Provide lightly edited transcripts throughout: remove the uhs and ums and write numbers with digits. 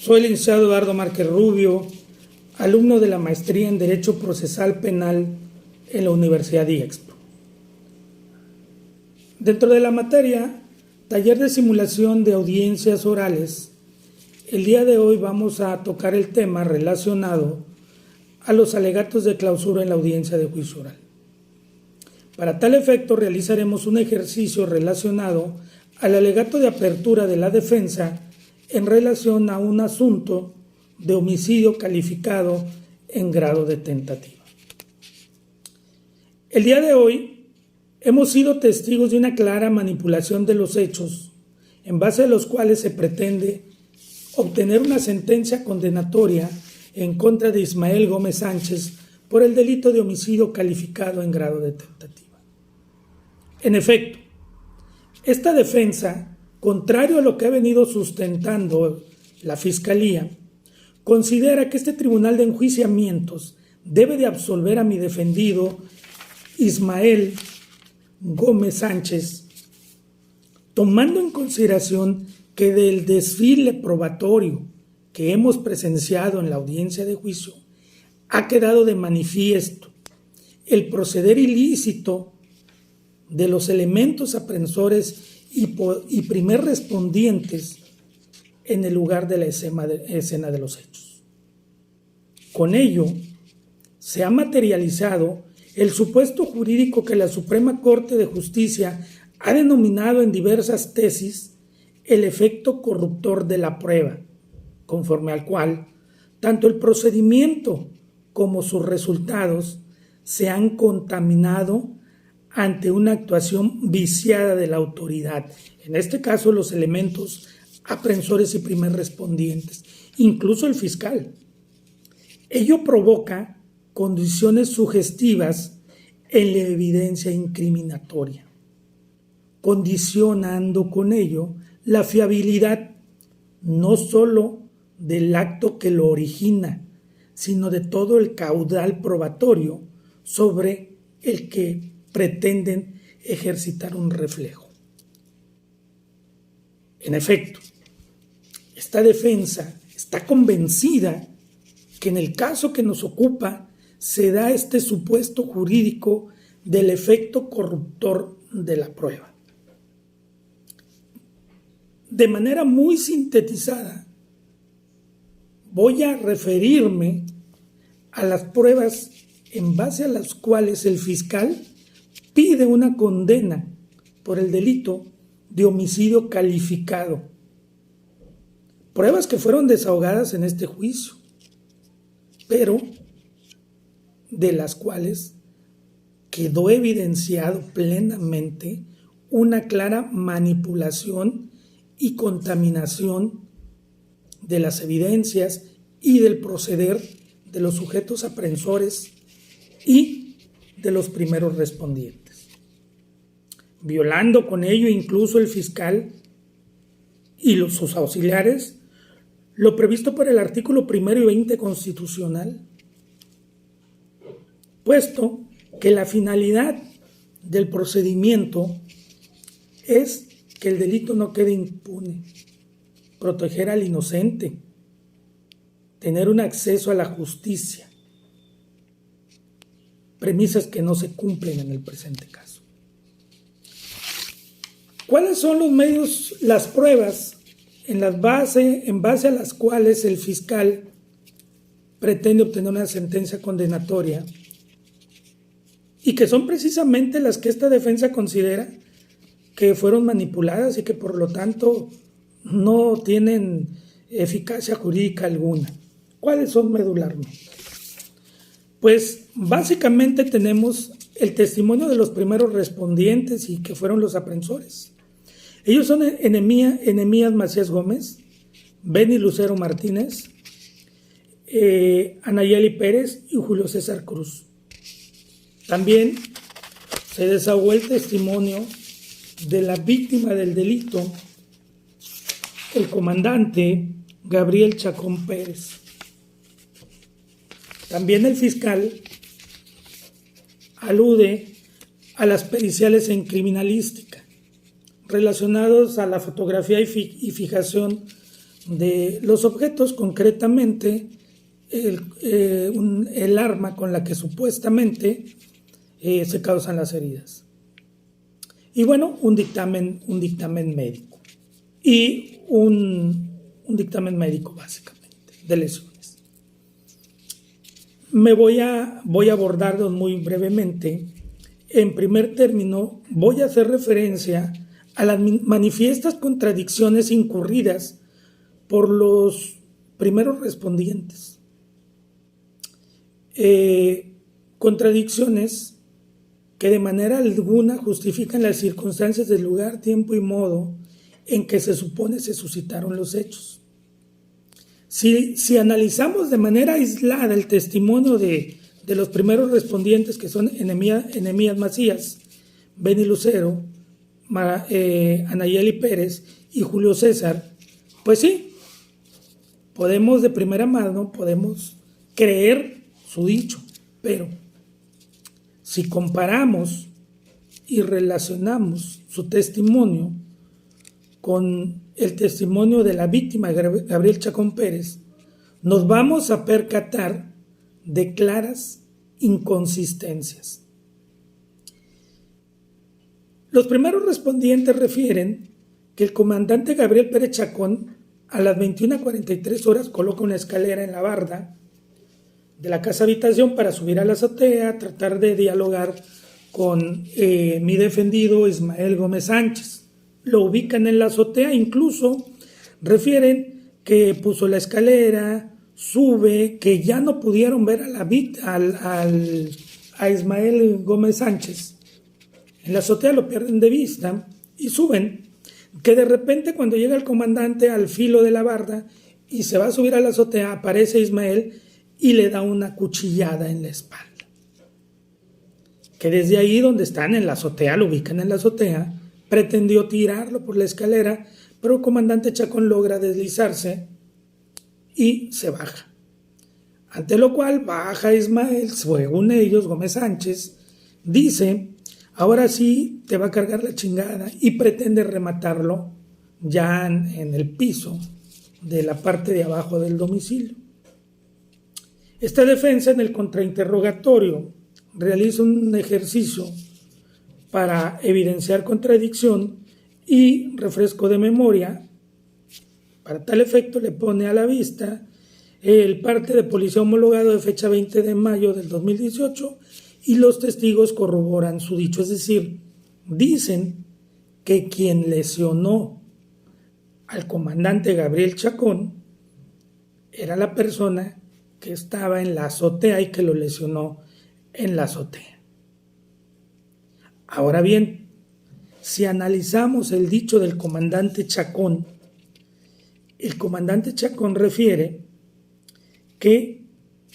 Soy el licenciado Eduardo Márquez Rubio, alumno de la maestría en Derecho Procesal Penal en la Universidad IEXPRO. Dentro de la materia, taller de simulación de audiencias orales, el día de hoy vamos a tocar el tema relacionado a los alegatos de clausura en la audiencia de juicio oral. Para tal efecto, realizaremos un ejercicio relacionado al alegato de apertura de la defensa en relación a un asunto de homicidio calificado en grado de tentativa. El día de hoy hemos sido testigos de una clara manipulación de los hechos, en base a los cuales se pretende obtener una sentencia condenatoria en contra de Ismael Gómez Sánchez por el delito de homicidio calificado en grado de tentativa. En efecto, esta defensa, contrario a lo que ha venido sustentando la Fiscalía, considera que este tribunal de enjuiciamientos debe de absolver a mi defendido Ismael Gómez Sánchez, tomando en consideración que del desfile probatorio que hemos presenciado en la audiencia de juicio ha quedado de manifiesto el proceder ilícito de los elementos aprensores y primer respondientes en el lugar de la escena de los hechos. Con ello, se ha materializado el supuesto jurídico que la Suprema Corte de Justicia ha denominado en diversas tesis el efecto corruptor de la prueba, conforme al cual tanto el procedimiento como sus resultados se han contaminado ante una actuación viciada de la autoridad, en este caso los elementos aprensores y primer respondientes, incluso el fiscal. Ello provoca condiciones sugestivas en la evidencia incriminatoria, condicionando con ello la fiabilidad no solo del acto que lo origina, sino de todo el caudal probatorio sobre el que pretenden ejercitar un reflejo. En efecto, esta defensa está convencida que en el caso que nos ocupa se da este supuesto jurídico del efecto corruptor de la prueba. De manera muy sintetizada, voy a referirme a las pruebas en base a las cuales el fiscal pide una condena por el delito de homicidio calificado. Pruebas que fueron desahogadas en este juicio, pero de las cuales quedó evidenciado plenamente una clara manipulación y contaminación de las evidencias y del proceder de los sujetos aprensores y de los primeros respondientes, violando con ello incluso el fiscal y sus auxiliares lo previsto por el artículo 1 y 20 constitucional, puesto que la finalidad del procedimiento es que el delito no quede impune, proteger al inocente, tener un acceso a la justicia, premisas que no se cumplen en el presente caso. ¿Cuáles son los medios, las pruebas en base a las cuales el fiscal pretende obtener una sentencia condenatoria y que son precisamente las que esta defensa considera que fueron manipuladas y que por lo tanto no tienen eficacia jurídica alguna? ¿Cuáles son medularmente? Pues básicamente tenemos el testimonio de los primeros respondientes y que fueron los aprensores. Ellos son Enemías Macías Gómez, Benny Lucero Martínez, Anayeli Pérez y Julio César Cruz. También se desahogó el testimonio de la víctima del delito, el comandante Gabriel Chacón Pérez. También el fiscal alude a las periciales en criminalística relacionados a la fotografía y fijación de los objetos, concretamente el arma con la que supuestamente se causan las heridas. Y bueno, un dictamen médico. Y un dictamen médico básicamente de lesiones. Me voy a abordarlos muy brevemente. En primer término, voy a hacer referencia a las manifiestas contradicciones incurridas por los primeros respondientes. Contradicciones que de manera alguna justifican las circunstancias del lugar, tiempo y modo en que se supone se suscitaron los hechos. Si analizamos de manera aislada el testimonio de los primeros respondientes, que son Enemías Macías, Beni Lucero, Anayeli Pérez y Julio César, pues sí, podemos de primera mano, podemos creer su dicho, pero si comparamos y relacionamos su testimonio con el testimonio de la víctima Gabriel Chacón Pérez, nos vamos a percatar de claras inconsistencias. Los primeros respondientes refieren que el comandante Gabriel Pérez Chacón a las 21:43 horas coloca una escalera en la barda de la casa habitación para subir a la azotea, tratar de dialogar con mi defendido Ismael Gómez Sánchez. Lo ubican en la azotea, incluso refieren que puso la escalera, sube, que ya no pudieron ver a Ismael Gómez Sánchez. En la azotea lo pierden de vista y suben, que de repente cuando llega el comandante al filo de la barda y se va a subir a la azotea, aparece Ismael y le da una cuchillada en la espalda. Que desde ahí donde están en la azotea, lo ubican en la azotea, pretendió tirarlo por la escalera, pero el comandante Chacón logra deslizarse y se baja. Ante lo cual baja Ismael, según ellos, Gómez Sánchez, dice, ahora sí te va a cargar la chingada, y pretende rematarlo ya en el piso de la parte de abajo del domicilio. Esta defensa en el contrainterrogatorio realiza un ejercicio para evidenciar contradicción y refresco de memoria. Para tal efecto le pone a la vista el parte de policía homologado de fecha 20 de mayo del 2018 y los testigos corroboran su dicho, es decir, dicen que quien lesionó al comandante Gabriel Chacón era la persona que estaba en la azotea y que lo lesionó en la azotea. Ahora bien, si analizamos el dicho del comandante Chacón, el comandante Chacón refiere que,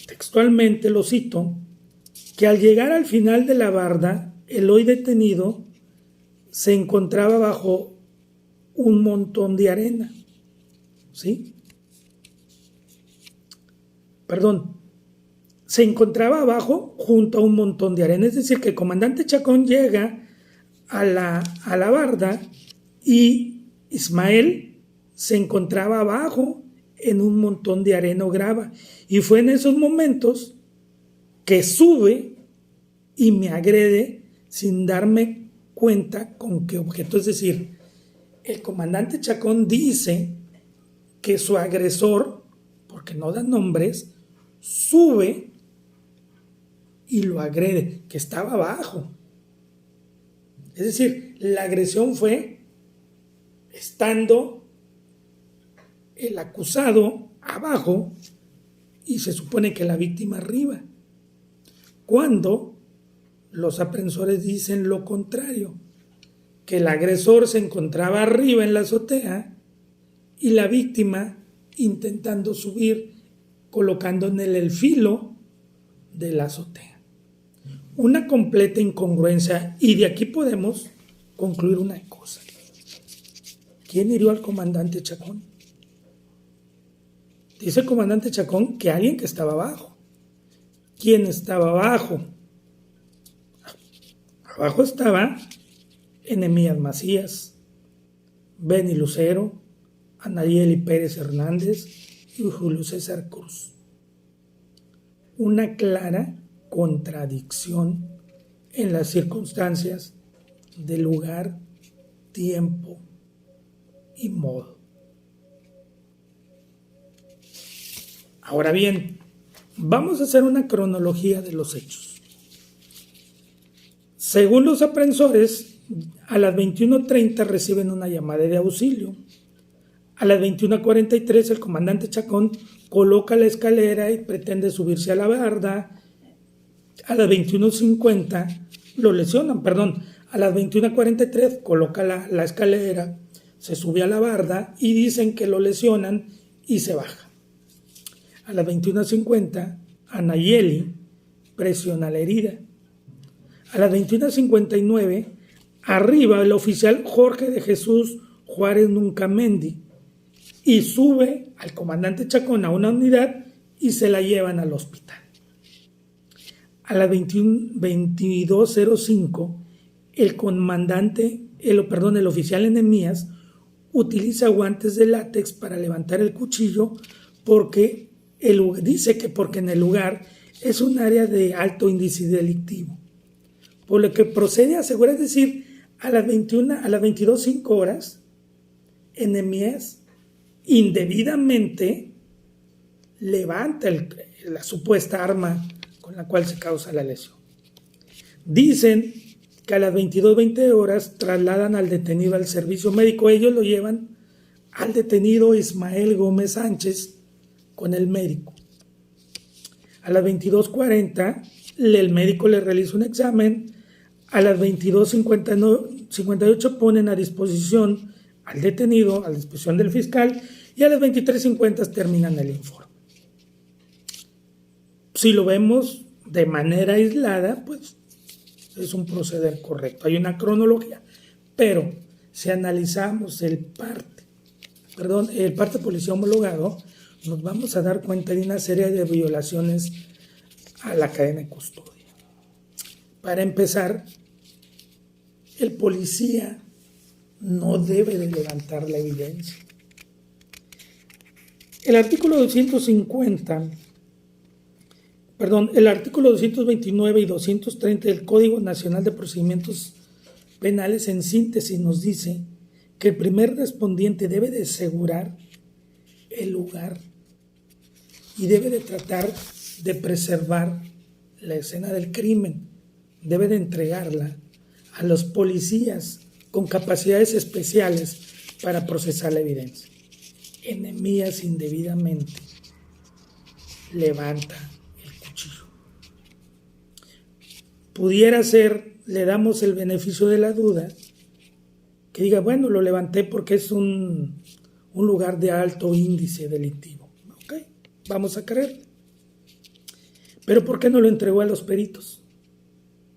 textualmente lo cito, que al llegar al final de la barda, el hoy detenido se encontraba bajo un montón de arena. ¿Sí? Se encontraba abajo junto a un montón de arena. Es decir, que el comandante Chacón llega a la barda y Ismael se encontraba abajo en un montón de arena o grava. Y fue en esos momentos que sube y me agrede sin darme cuenta con qué objeto. Es decir, el comandante Chacón dice que su agresor, porque no da nombres, sube y lo agrede, que estaba abajo. Es decir, la agresión fue estando el acusado abajo y se supone que la víctima arriba, cuando los aprensores dicen lo contrario, que el agresor se encontraba arriba en la azotea y la víctima intentando subir, colocando en él el filo de la azotea. Una completa incongruencia, y de aquí podemos concluir una cosa. ¿Quién hirió al comandante Chacón? Dice el comandante Chacón que alguien que estaba abajo. ¿Quién estaba abajo? Abajo estaba Enemías Macías, Beni Lucero, Anayeli Pérez Hernández y Julio César Cruz. Una clara contradicción en las circunstancias de lugar, tiempo y modo. Ahora bien, vamos a hacer una cronología de los hechos. Según los aprensores, a las 21:30 reciben una llamada de auxilio. A las 21:43 el comandante Chacón coloca la escalera y pretende subirse a la barda. A las 21:50 lo lesionan, a las 21:43 coloca la escalera, se sube a la barda y dicen que lo lesionan y se baja. A las 21:50 Anayeli presiona la herida. A las 21:59 arriba el oficial Jorge de Jesús Juárez Nuncamendi y sube al comandante Chacón a una unidad y se la llevan al hospital. A las 22:05 el oficial Enemías utiliza guantes de látex para levantar el cuchillo porque en el lugar es un área de alto índice delictivo, por lo que procede a asegurar, es decir, a las 22:05 Enemías indebidamente levanta la supuesta arma con la cual se causa la lesión. Dicen que a las 22:20 trasladan al detenido al servicio médico. Ellos lo llevan al detenido Ismael Gómez Sánchez con el médico. A las 22:40 el médico le realiza un examen. A las 22:58 ponen a disposición al detenido, a disposición del fiscal, y a las 23:50 terminan el informe. Si lo vemos de manera aislada, pues es un proceder correcto. Hay una cronología, pero si analizamos el parte policial homologado, nos vamos a dar cuenta de una serie de violaciones a la cadena de custodia. Para empezar, el policía no debe de levantar la evidencia. El artículo 229 y 230 del Código Nacional de Procedimientos Penales, en síntesis, nos dice que el primer respondiente debe de asegurar el lugar y debe de tratar de preservar la escena del crimen, debe de entregarla a los policías con capacidades especiales para procesar la evidencia. Enemías indebidamente levanta el cuchillo. Pudiera ser, le damos el beneficio de la duda, que diga, bueno, lo levanté porque es un lugar de alto índice delictivo. Ok, vamos a creer. Pero ¿por qué no lo entregó a los peritos?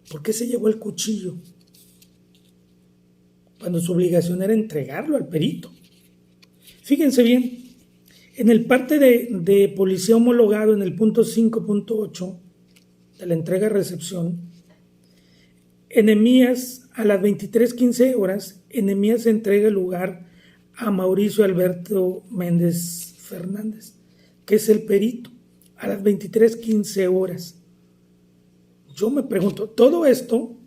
¿Por qué se llevó el cuchillo cuando su obligación era entregarlo al perito? Fíjense bien, en el parte de policía homologado, en el punto 5.8 de la entrega-recepción, Enemías, a las 23:15, Enemías entrega el lugar a Mauricio Alberto Méndez Fernández, que es el perito, a las 23:15. Yo me pregunto, todo esto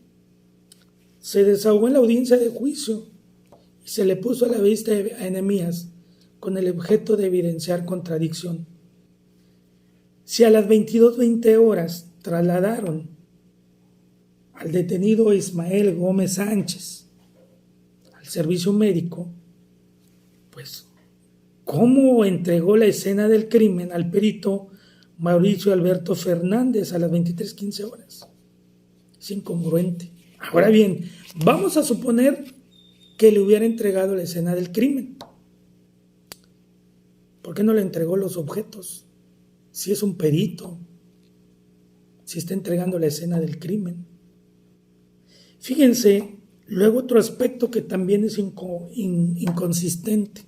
se desahogó en la audiencia de juicio y se le puso a la vista a Enemías con el objeto de evidenciar contradicción. Si a las 22:20 trasladaron al detenido Ismael Gómez Sánchez al servicio médico, pues, ¿cómo entregó la escena del crimen al perito Mauricio Alberto Fernández a las 23:15? Es incongruente. Ahora bien, vamos a suponer que le hubiera entregado la escena del crimen. ¿Por qué no le entregó los objetos? Si es un perito, si está entregando la escena del crimen. Fíjense, luego otro aspecto que también es inconsistente.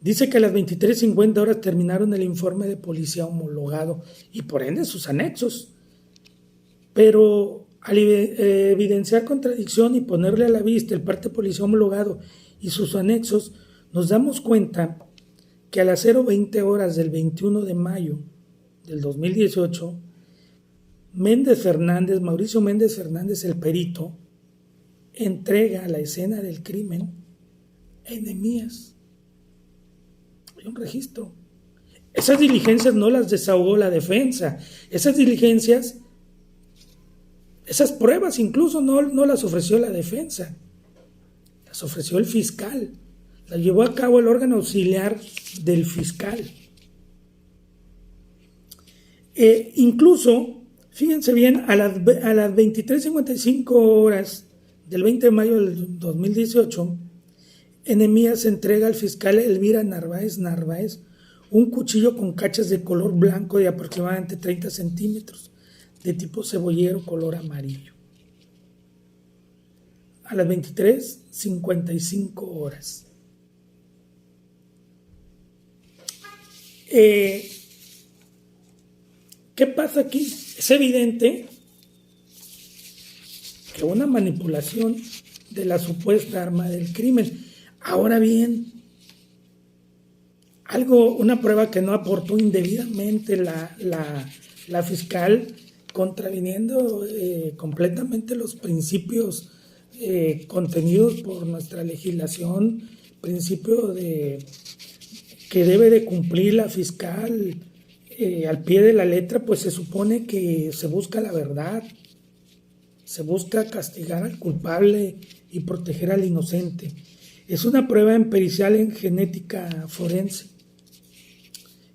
Dice que a las 23:50 terminaron el informe de policía homologado y por ende sus anexos. Pero al evidenciar contradicción y ponerle a la vista el parte policial homologado y sus anexos, nos damos cuenta que a las 0:20 horas del 21 de mayo del 2018, Mauricio Méndez Fernández, el perito, entrega a la escena del crimen a Enemías. Hay un registro. Esas diligencias no las desahogó la defensa. Esas diligencias, esas pruebas incluso no las ofreció la defensa. Las ofreció el fiscal. Las llevó a cabo el órgano auxiliar del fiscal. Incluso, fíjense bien, a las 23:55 horas del 20 de mayo del 2018, Enemías entrega al fiscal Elvira Narváez un cuchillo con cachas de color blanco de aproximadamente 30 centímetros, de tipo cebollero color amarillo. A las 23:55 horas. ¿Qué pasa aquí? Es evidente que una manipulación de la supuesta arma del crimen. Ahora bien, una prueba que no aportó indebidamente la fiscal, contraviniendo completamente los principios contenidos por nuestra legislación, principio que debe de cumplir la fiscal al pie de la letra, pues se supone que se busca la verdad, se busca castigar al culpable y proteger al inocente. Es una prueba pericial en genética forense.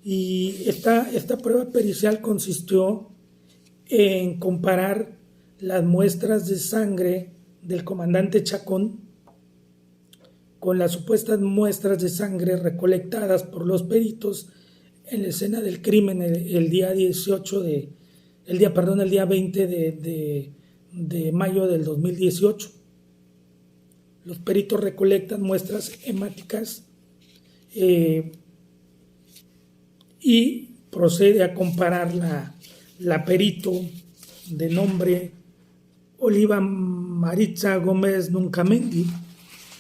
Y esta prueba pericial consistió en comparar las muestras de sangre del comandante Chacón con las supuestas muestras de sangre recolectadas por los peritos en la escena del crimen el día 20 de mayo del 2018. Los peritos recolectan muestras hemáticas y procede a comparar la perito de nombre Oliva Maritza Gómez Nuncamendi.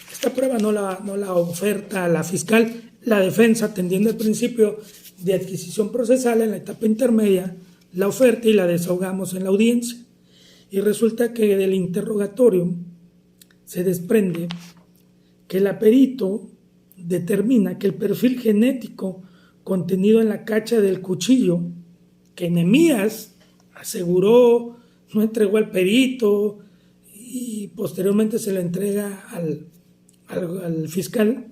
Esta prueba no la oferta a la fiscal. La defensa, atendiendo el principio de adquisición procesal en la etapa intermedia, la oferta y la desahogamos en la audiencia. Y resulta que del interrogatorio se desprende que el perito determina que el perfil genético contenido en la cacha del cuchillo que Enemías aseguró no entregó al perito y posteriormente se lo entrega al fiscal,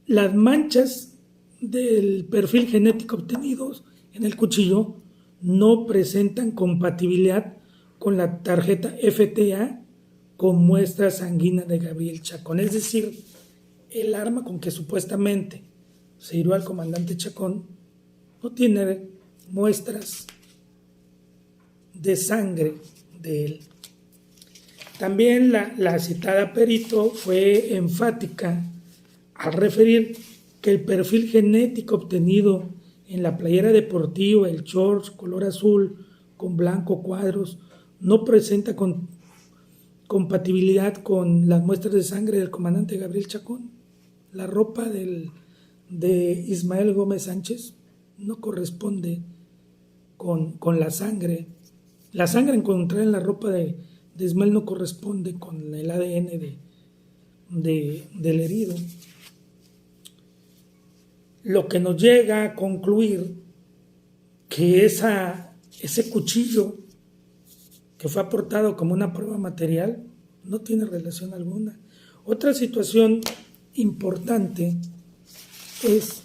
las manchas del perfil genético obtenidos en el cuchillo no presentan compatibilidad con la tarjeta FTA con muestra sanguínea de Gabriel Chacón. Es decir, el arma con que supuestamente se hirió al comandante Chacón no tiene muestras de sangre de él. También la citada perito fue enfática al referir que el perfil genético obtenido en la playera deportiva, el shorts color azul con blanco cuadros, no presenta compatibilidad con las muestras de sangre del comandante Gabriel Chacón. La ropa de Ismael Gómez Sánchez no corresponde con la sangre. La sangre encontrada en la ropa de Ismael no corresponde con el ADN del herido. Lo que nos llega a concluir que ese cuchillo que fue aportado como una prueba material no tiene relación alguna. Otra situación importante es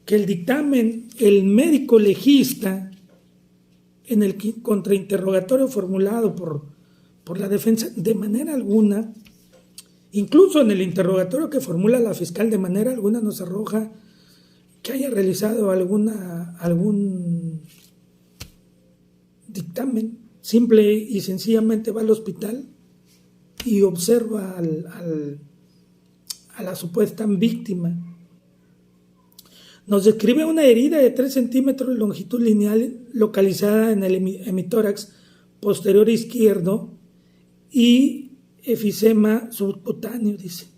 que el dictamen, el médico legista, en el contrainterrogatorio formulado por la defensa, de manera alguna, incluso en el interrogatorio que formula la fiscal, de manera alguna nos arroja que haya realizado algún dictamen. Simple y sencillamente va al hospital y observa a la supuesta víctima. Nos describe una herida de 3 centímetros de longitud lineal localizada en el hemitórax posterior izquierdo y efisema subcutáneo, dice.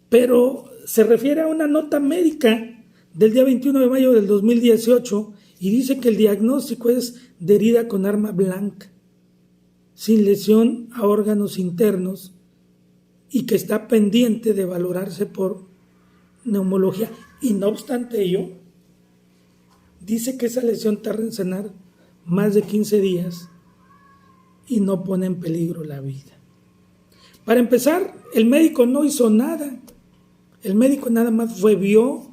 pero se refiere a una nota médica del día 21 de mayo del 2018 y dice que el diagnóstico es de herida con arma blanca, sin lesión a órganos internos y que está pendiente de valorarse por neumología. Y no obstante ello, dice que esa lesión tarda en sanar más de 15 días y no pone en peligro la vida. Para empezar, el médico no hizo nada. El médico nada más vio,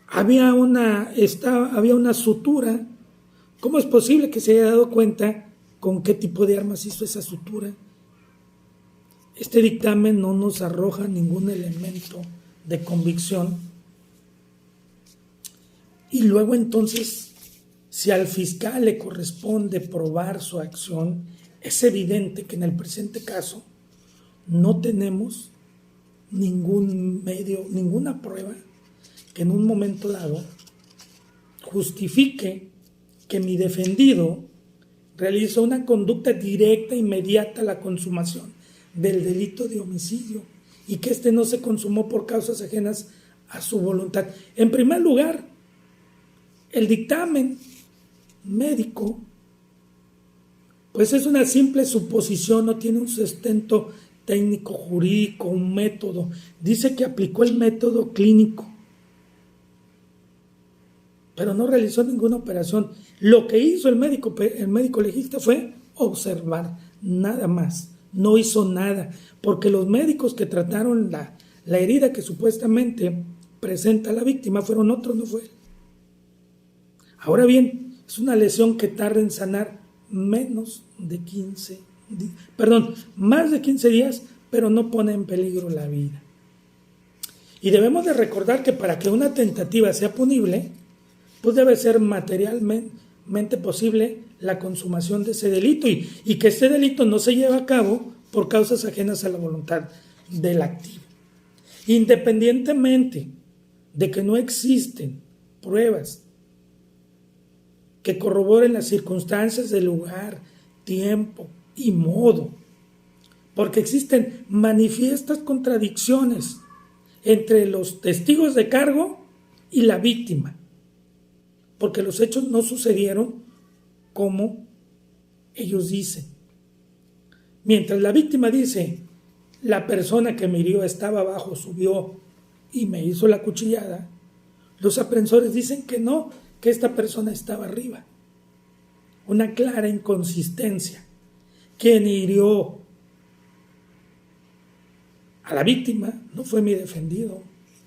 había una sutura. ¿Cómo es posible que se haya dado cuenta con qué tipo de armas hizo esa sutura? Este dictamen no nos arroja ningún elemento de convicción. Y luego entonces, si al fiscal le corresponde probar su acción, es evidente que en el presente caso no tenemos ningún medio, ninguna prueba que en un momento dado justifique que mi defendido realizó una conducta directa e inmediata a la consumación del delito de homicidio y que éste no se consumó por causas ajenas a su voluntad. En primer lugar, el dictamen médico pues es una simple suposición, no tiene un sustento técnico, jurídico, un método. Dice que aplicó el método clínico, pero no realizó ninguna operación. Lo que hizo el médico legista fue observar, nada más. No hizo nada, porque los médicos que trataron la herida que supuestamente presenta la víctima fueron otros, no fue él. Ahora bien, es una lesión que tarda en sanar más de 15 días, pero no pone en peligro la vida. Y debemos de recordar que para que una tentativa sea punible, pues debe ser materialmente posible la consumación de ese delito y que este delito no se lleve a cabo por causas ajenas a la voluntad del activo. Independientemente de que no existen pruebas que corroboren las circunstancias del lugar, tiempo y modo, porque existen manifiestas contradicciones entre los testigos de cargo y la víctima, porque los hechos no sucedieron como ellos dicen. Mientras la víctima dice, la persona que me hirió estaba abajo, subió y me hizo la cuchillada, los aprensores dicen que no, que esta persona estaba arriba. Una clara inconsistencia. Quien hirió a la víctima no fue mi defendido,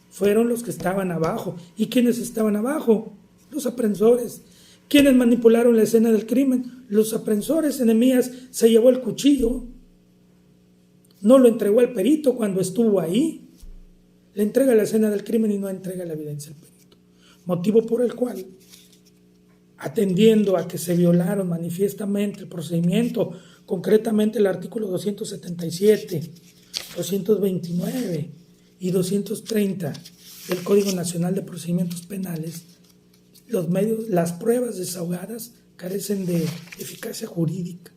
fueron los que estaban abajo. ¿Y quiénes estaban abajo? Los aprensores. ¿Quiénes manipularon la escena del crimen? Los aprensores. Enemías se llevó el cuchillo, no lo entregó al perito cuando estuvo ahí, le entrega la escena del crimen y no entrega la evidencia al perito. Motivo por el cual, atendiendo a que se violaron manifiestamente el procedimiento, concretamente el artículo 277, 229 y 230 del Código Nacional de Procedimientos Penales, las pruebas desahogadas carecen de eficacia jurídica.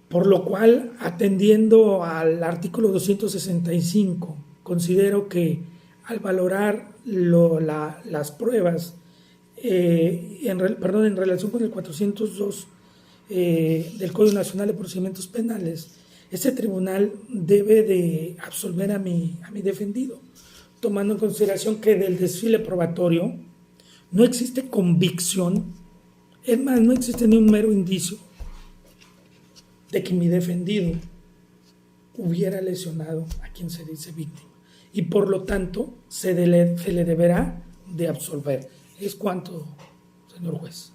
Por lo cual, atendiendo al artículo 265, considero que al valorar las pruebas en relación con el 402 del Código Nacional de Procedimientos Penales, este tribunal debe de absolver a mi defendido, tomando en consideración que del desfile probatorio no existe convicción, es más, no existe ni un mero indicio de que mi defendido hubiera lesionado a quien se dice víctima, y por lo tanto se le deberá de absolver. Es cuanto, señor juez.